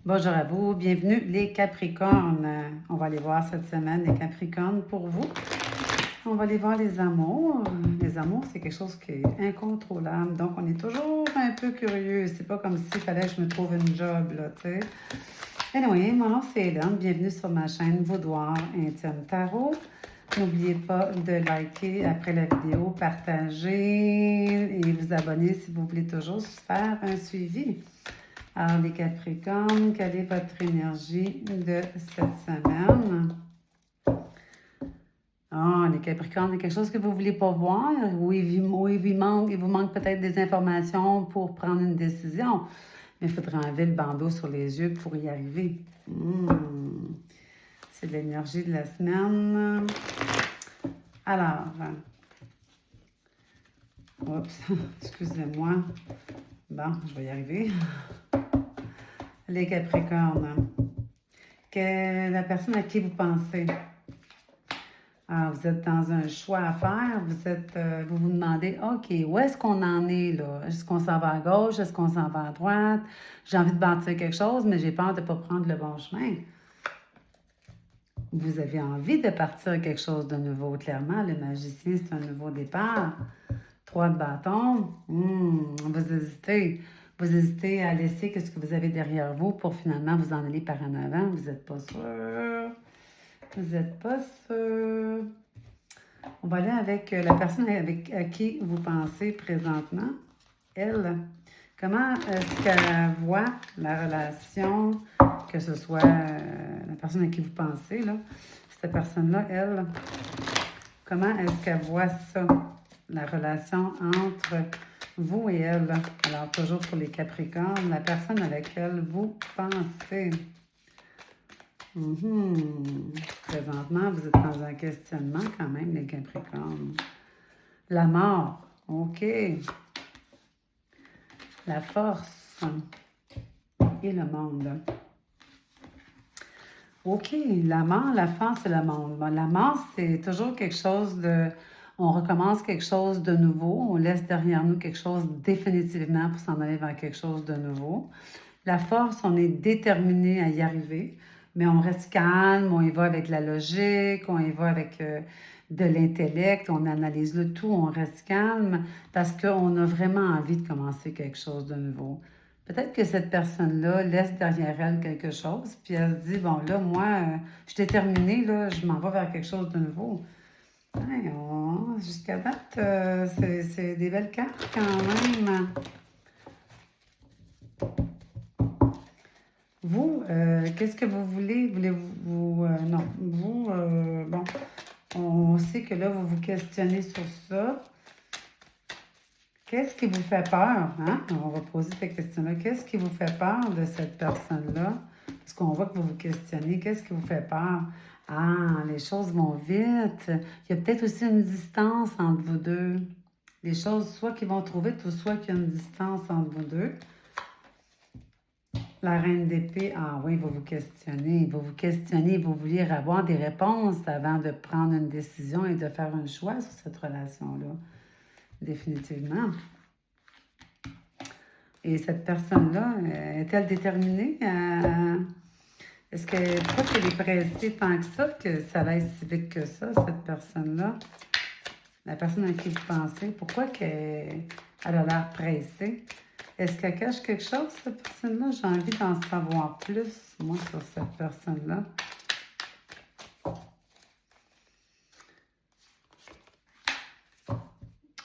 Bonjour à vous, bienvenue les Capricornes. On va aller voir cette semaine les Capricornes pour vous. On va aller voir les amours. Les amours, c'est quelque chose qui est incontrôlable. Donc, on est toujours un peu curieux. C'est pas comme s'il fallait que je me trouve une job, là, tu sais. Anyway, mon nom c'est Hélène. Bienvenue sur ma chaîne Boudoir Intime Tarot. N'oubliez pas de liker après la vidéo, partager et vous abonner si vous voulez toujours faire un suivi. Alors, les Capricornes, quelle est votre énergie de cette semaine? Ah, les Capricornes, il y a quelque chose que vous ne voulez pas voir, ou il vous manque peut-être des informations pour prendre une décision. Mais il faudra enlever le bandeau sur les yeux pour y arriver. C'est l'énergie de la semaine. Alors, oups, excusez-moi. Bon, je vais y arriver. Les Capricornes, la personne à qui vous pensez? Alors, vous êtes dans un choix à faire, vous vous demandez, OK, où est-ce qu'on en est là? Est-ce qu'on s'en va à gauche? Est-ce qu'on s'en va à droite? J'ai envie de bâtir quelque chose, mais j'ai peur de ne pas prendre le bon chemin. Vous avez envie de partir quelque chose de nouveau, clairement. Le magicien, c'est un nouveau départ. 3 de bâton, vous hésitez. Vous hésitez à laisser ce que vous avez derrière vous pour finalement vous en aller par en avant. Vous n'êtes pas sûr. Vous n'êtes pas sûr. On va aller avec la personne à qui vous pensez présentement. Elle, comment est-ce qu'elle voit la relation, que ce soit la personne à qui vous pensez, là, cette personne-là, elle, comment est-ce qu'elle voit ça, la relation entre vous et elle? Alors, toujours pour les Capricornes, la personne à laquelle vous pensez. Présentement, vous êtes dans un questionnement quand même, les Capricornes. La mort, OK. La force et le monde. OK, la mort, la force et le monde. Bon, la mort, c'est toujours quelque chose de... On recommence quelque chose de nouveau. On laisse derrière nous quelque chose définitivement pour s'en aller vers quelque chose de nouveau. La force, on est déterminé à y arriver, mais on reste calme, on y va avec la logique, on y va avec de l'intellect, on analyse le tout, on reste calme parce qu'on a vraiment envie de commencer quelque chose de nouveau. Peut-être que cette personne-là laisse derrière elle quelque chose, puis elle se dit, bon là, moi, je suis déterminée, là, je m'en vais vers quelque chose de nouveau. Ouais, jusqu'à date, c'est des belles cartes quand même. Vous, qu'est-ce que vous voulez? Voulez-vous... non, vous, bon, on sait que là, vous vous questionnez sur ça. Qu'est-ce qui vous fait peur? Hein? On va poser cette question-là. Qu'est-ce qui vous fait peur de cette personne-là? Parce qu'on voit que vous vous questionnez. Qu'est-ce qui vous fait peur? Ah, les choses vont vite. Il y a peut-être aussi une distance entre vous deux. Les choses, soit qui vont trop vite, ou soit qu'il y a une distance entre vous deux. La reine d'épée, ah oui, vous vous questionnez, vous voulez avoir des réponses avant de prendre une décision et de faire un choix sur cette relation-là. Définitivement. Et cette personne-là, est-elle déterminée à... Est-ce que, pourquoi qu'elle est pressée tant que ça va être si vite que ça, cette personne-là? La personne à qui vous pensez, pourquoi qu'elle a l'air pressée? Est-ce qu'elle cache quelque chose, cette personne-là? J'ai envie d'en savoir plus, moi, sur cette personne-là.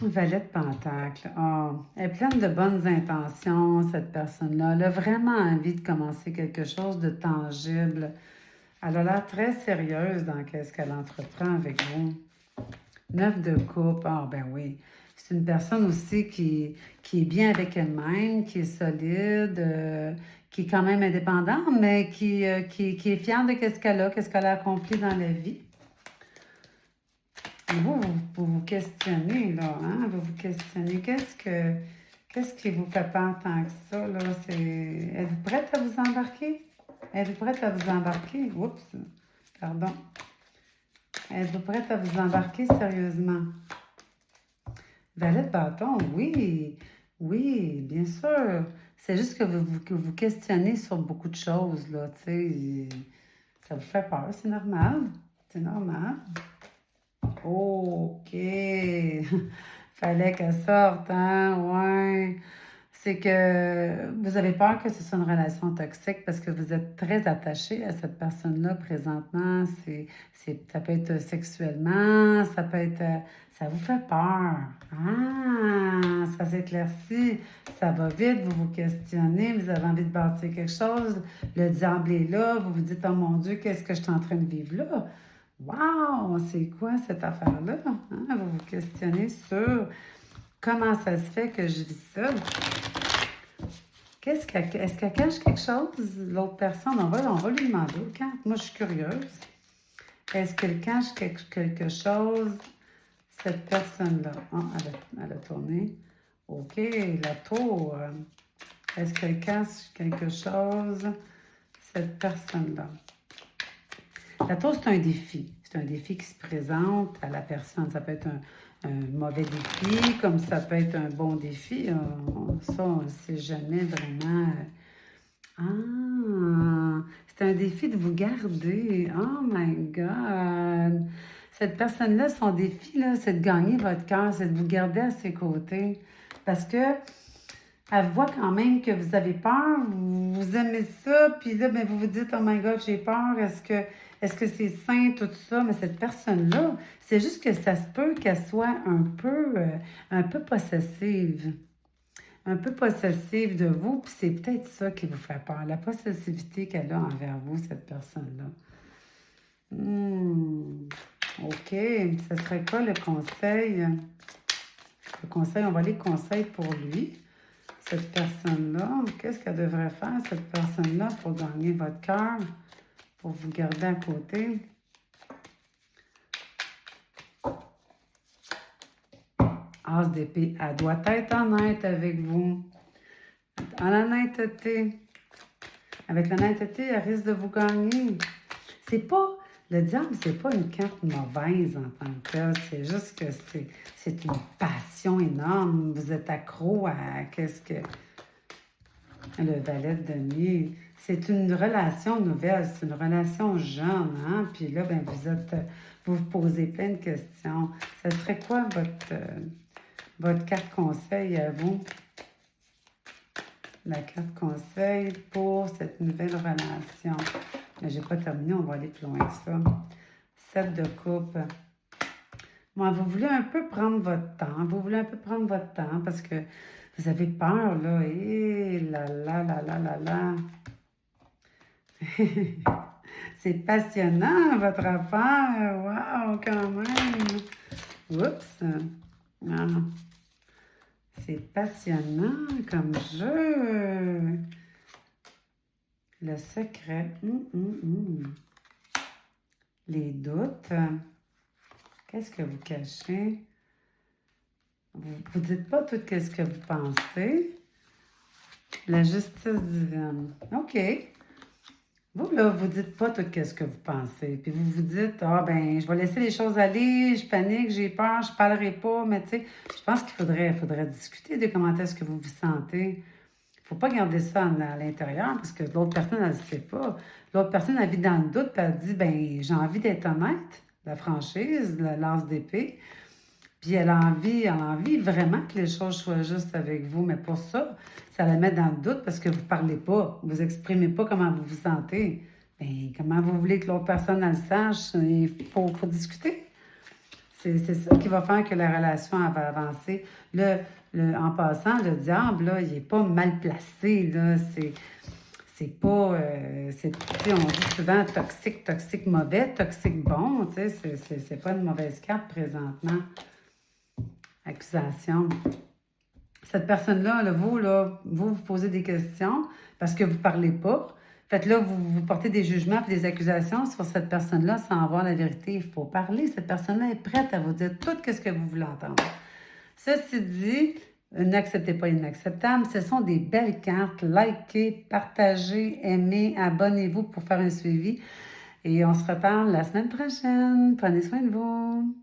Valet de Pentacle. Oh, elle est pleine de bonnes intentions, cette personne-là. Elle a vraiment envie de commencer quelque chose de tangible. Elle a l'air très sérieuse dans ce qu'elle entreprend avec vous. 9 de coupe. Ah, ben oui. C'est une personne aussi qui est bien avec elle-même, qui est solide, qui est quand même indépendante, mais qui est fière de qu'est-ce qu'elle a accompli dans la vie. Vous vous questionnez, là, hein? Vous vous questionnez. Qu'est-ce qui vous fait peur tant que ça, là? Êtes-vous prête à vous embarquer? Êtes-vous prête à vous embarquer? Oups, pardon. Êtes-vous prête à vous embarquer sérieusement? Valet de bâton, oui, oui, bien sûr. C'est juste que vous questionnez sur beaucoup de choses, là, tu sais. Ça vous fait peur, c'est normal. C'est normal. OK. Fallait qu'elle sorte, hein? Ouais. C'est que vous avez peur que ce soit une relation toxique parce que vous êtes très attaché à cette personne-là présentement. Ça peut être sexuellement, ça peut être... ça vous fait peur. Ah, ça s'éclaircit, ça va vite, vous vous questionnez, vous avez envie de bâtir quelque chose, le diable est là, vous vous dites, oh mon Dieu, qu'est-ce que je suis en train de vivre là? Wow, c'est quoi cette affaire-là? Hein? Vous vous questionnez sur comment ça se fait que je vis ça. Est-ce qu'elle cache quelque chose, l'autre personne? On va lui demander. Moi, je suis curieuse. Est-ce qu'elle cache quelque chose, cette personne-là? Ah, elle a tourné. OK, la tour. Est-ce qu'elle cache quelque chose, cette personne-là? La tour, c'est un défi. C'est un défi qui se présente à la personne. Ça peut être un mauvais défi, comme ça peut être un bon défi. Ça, on ne sait jamais vraiment. Ah, c'est un défi de vous garder. Oh my God! Cette personne-là, son défi, là, c'est de gagner votre cœur, c'est de vous garder à ses côtés. Parce que elle voit quand même que vous avez peur, vous aimez ça, puis là, ben, vous vous dites, oh my God, j'ai peur, est-ce que c'est sain, tout ça? Mais cette personne-là, c'est juste que ça se peut qu'elle soit un peu possessive. Un peu possessive de vous, puis c'est peut-être ça qui vous fait peur, la possessivité qu'elle a envers vous, cette personne-là. OK. Ce serait quoi le conseil? Le conseil, on va aller conseil pour lui. Cette personne-là, qu'est-ce qu'elle devrait faire, cette personne-là, pour gagner votre cœur, pour vous garder à côté? As d'épée, elle doit être honnête avec vous. En honnêteté. Avec l'honnêteté, elle risque de vous gagner. C'est pas... Le diable, c'est pas une carte mauvaise en tant que telle. C'est juste que c'est une passion énorme. Vous êtes accro à qu'est-ce que... Le valet de denier. C'est une relation nouvelle, c'est une relation jeune, hein? Puis là, ben, vous vous posez plein de questions. Ce serait quoi votre carte conseil à vous? La carte conseil pour cette nouvelle relation. Mais j'ai pas terminé, on va aller plus loin que ça. 7 de coupe. Moi, vous voulez un peu prendre votre temps. Vous voulez un peu prendre votre temps parce que vous avez peur, là. Et là, là, là, là, là, là. C'est passionnant, votre affaire. Wow, quand même. Oups. Ah. C'est passionnant comme jeu. Le secret. Les doutes. Qu'est-ce que vous cachez? Vous ne dites pas tout ce que vous pensez. La justice divine. OK. Vous, là, vous dites pas tout ce que vous pensez. Puis vous vous dites, ah, ben, je vais laisser les choses aller, je panique, j'ai peur, je parlerai pas. Mais tu sais, je pense qu'il faudrait discuter de comment est-ce que vous vous sentez. Il faut pas garder ça à l'intérieur parce que l'autre personne, elle ne sait pas. L'autre personne, elle vit dans le doute, puis elle dit, ben, j'ai envie d'être honnête, la franchise, le lance d'épée. Puis elle a envie vraiment que les choses soient justes avec vous. Mais pour ça, ça la met dans le doute parce que vous ne parlez pas, vous n'exprimez pas comment vous vous sentez. Bien, comment vous voulez que l'autre personne elle le sache? Il faut discuter. C'est ça qui va faire que la relation elle va avancer. En passant, le diable, là, il n'est pas mal placé. Là. C'est pas. On dit souvent toxique, toxique mauvais, toxique bon. C'est pas une mauvaise carte présentement. Accusation. Cette personne-là, vous posez des questions parce que vous ne parlez pas. Fait là, vous portez des jugements et des accusations sur cette personne-là sans avoir la vérité. Il faut parler. Cette personne-là est prête à vous dire tout ce que vous voulez entendre. Ceci dit, n'acceptez pas l'inacceptable. Ce sont des belles cartes. Likez, partagez, aimez, abonnez-vous pour faire un suivi. Et on se reparle la semaine prochaine. Prenez soin de vous.